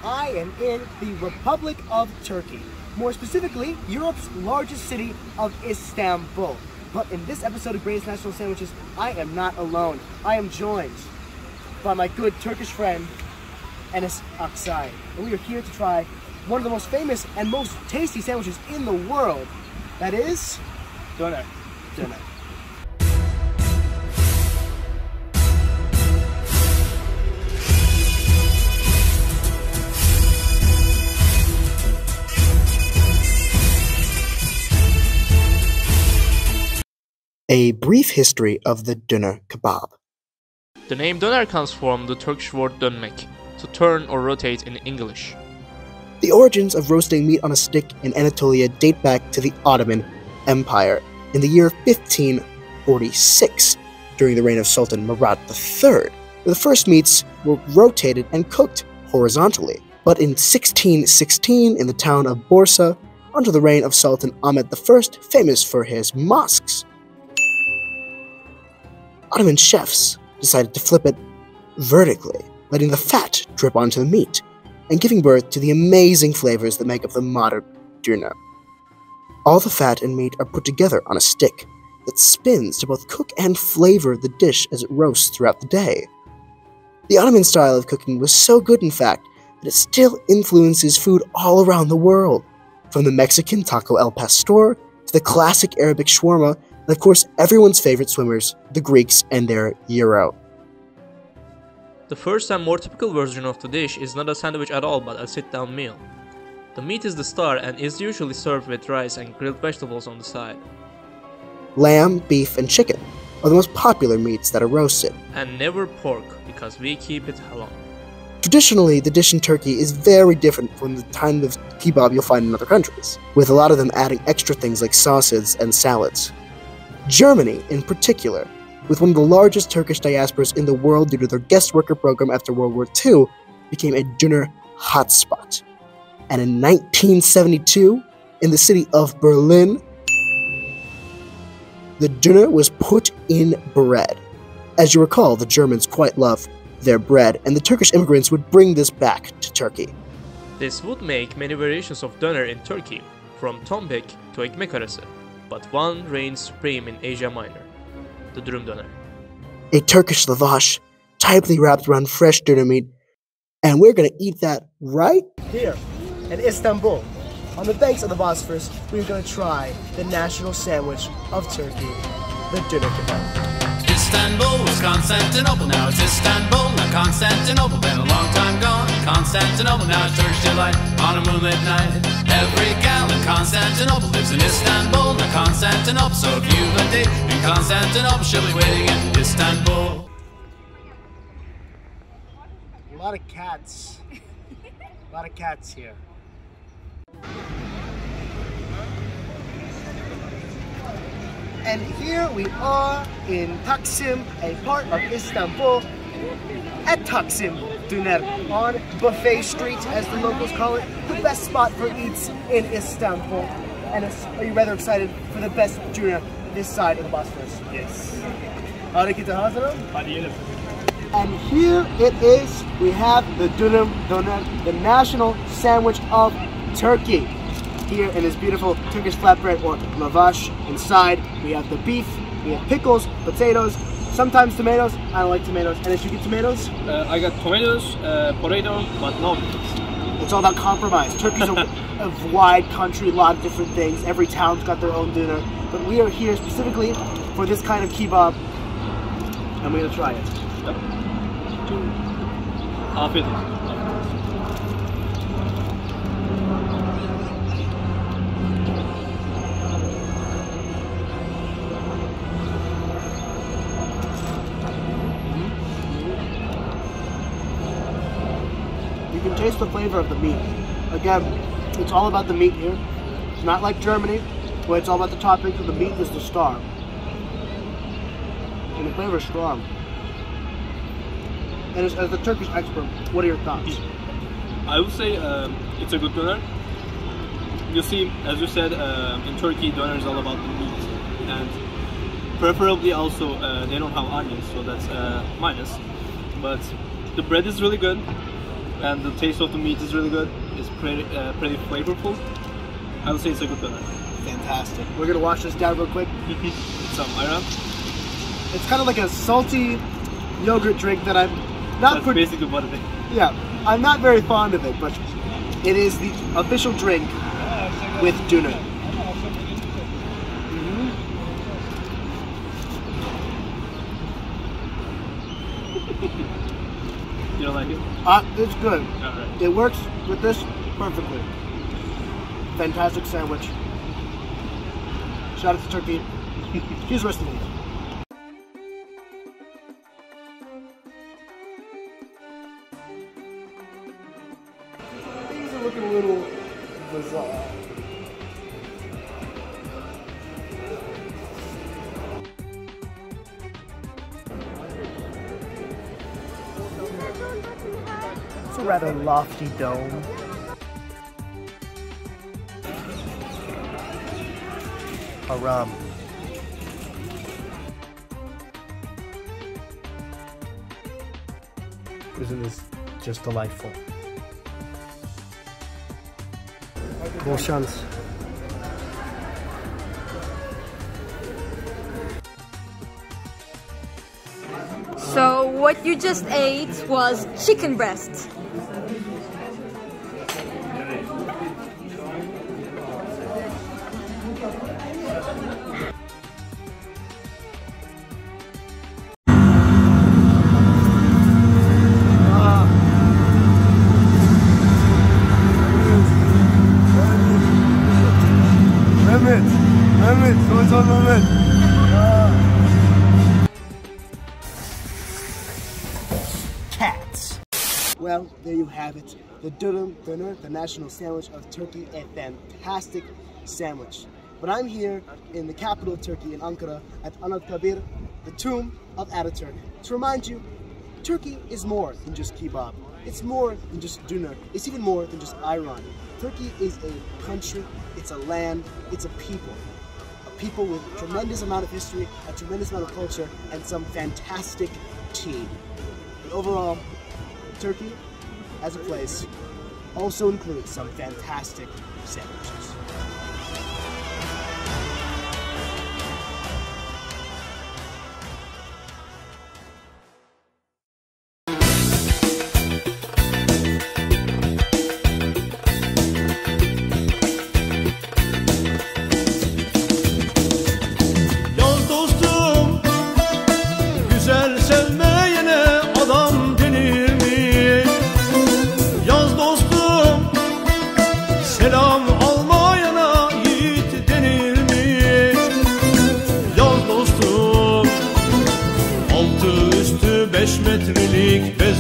I am in the Republic of Turkey, more specifically, Europe's largest city of Istanbul. But in this episode of Greatest National Sandwiches, I am not alone. I am joined by my good Turkish friend, Enes Aksay. And we are here to try one of the most famous and most tasty sandwiches in the world. That is... Doner. Doner. A brief history of the Doner Kebab. The name doner comes from the Turkish word dönmek, to turn or rotate in English. The origins of roasting meat on a stick in Anatolia date back to the Ottoman Empire in the year 1546, during the reign of Sultan Murad III, where the first meats were rotated and cooked horizontally. But in 1616, in the town of Bursa, under the reign of Sultan Ahmed I, famous for his mosques, Ottoman chefs decided to flip it vertically, letting the fat drip onto the meat, and giving birth to the amazing flavors that make up the modern doner. All the fat and meat are put together on a stick that spins to both cook and flavor the dish as it roasts throughout the day. The Ottoman style of cooking was so good, in fact, that it still influences food all around the world, from the Mexican taco al pastor to the classic Arabic shawarma, and of course everyone's favorite swimmers, the Greeks and their gyro. The first and more typical version of the dish is not a sandwich at all but a sit-down meal. The meat is the star and is usually served with rice and grilled vegetables on the side. Lamb, beef, and chicken are the most popular meats that are roasted. And never pork, because we keep it halal. Traditionally, the dish in Turkey is very different from the kind of kebab you'll find in other countries, with a lot of them adding extra things like sauces and salads. Germany, in particular, with one of the largest Turkish diasporas in the world due to their guest worker program after World War II, became a doner hotspot. And in 1972, in the city of Berlin, the doner was put in bread. As you recall, the Germans quite love their bread, and the Turkish immigrants would bring this back to Turkey. This would make many variations of doner in Turkey, from tombik to ekmek arası, but one reigns supreme in Asia Minor, the dürüm doner. A Turkish lavash, tightly wrapped around fresh doner meat, and we're gonna eat that right here in Istanbul. On the banks of the Bosphorus, we're gonna try the national sandwich of Turkey, the Doner Kebab. Istanbul was Constantinople, now it's Istanbul, not Constantinople, been a long time gone. Constantinople, now it's Turkish delight on a moonlit night. Every gal in Constantinople lives in Istanbul, not Constantinople, so if you've a date in Constantinople, she'll be waiting in Istanbul. A lot of cats. A lot of cats here. And here we are in Taksim, a part of Istanbul, at Taksim Doner, on Buffet Street, as the locals call it, the best spot for eats in Istanbul. And are you rather excited for the best doner this side of the Bosphorus? Yes. Hareketi hazırım. Hadi yiyelim. And here it is, we have the doner, the national sandwich of Turkey. Here in this beautiful Turkish flatbread or lavash. Inside we have the beef, we have pickles, potatoes, sometimes tomatoes. I don't like tomatoes. And if you get tomatoes? I got tomatoes, potato, but no pickles. It's all about compromise. Turkey's a wide country, a lot of different things. Every town's got their own dinner. But we are here specifically for this kind of kebab, and we're gonna try it. Yep. Afiyet olsun. You can taste the flavor of the meat. Again, it's all about the meat here. It's not like Germany, where it's all about the toppings, but the meat is the star. And the flavor is strong. And as the Turkish expert, what are your thoughts? I would say it's a good doner. You see, as you said, in Turkey, doner is all about the meat. And preferably also, they don't have onions, so that's minus. But the bread is really good. and the taste of the meat is really good. It's pretty flavorful. I would say it's a good doner. Fantastic. We're gonna wash this down real quick. Some ayran. It's kind of like a salty yogurt drink that I'm not. That's basically what it is. Yeah, I'm not very fond of it, but it is the official drink with doner. You don't like it? It's good. Alright. It works with this perfectly. Fantastic sandwich. Shout out to Turkey. Here's the rest of the meat. Things are looking a little bizarre. It's a rather lofty dome. Haram. Isn't this just delightful? Bol şans. So what you just ate was chicken breast. Mehmet, Sultan Mehmet. Cats. Well, there you have it. The Doner, the national sandwich of Turkey, a fantastic sandwich. But I'm here in the capital of Turkey, in Ankara, at Anıtkabir, the tomb of Ataturk, to remind you, Turkey is more than just kebab. It's more than just doner. It's even more than just ayran. Turkey is a country, it's a land, it's a people. A people with a tremendous amount of history, a tremendous amount of culture, and some fantastic tea. But overall, Turkey, as a place, also includes some fantastic sandwiches. Selam almayana yiğit denir mi? Yaz dostum, altı üstü 5 metrelik bez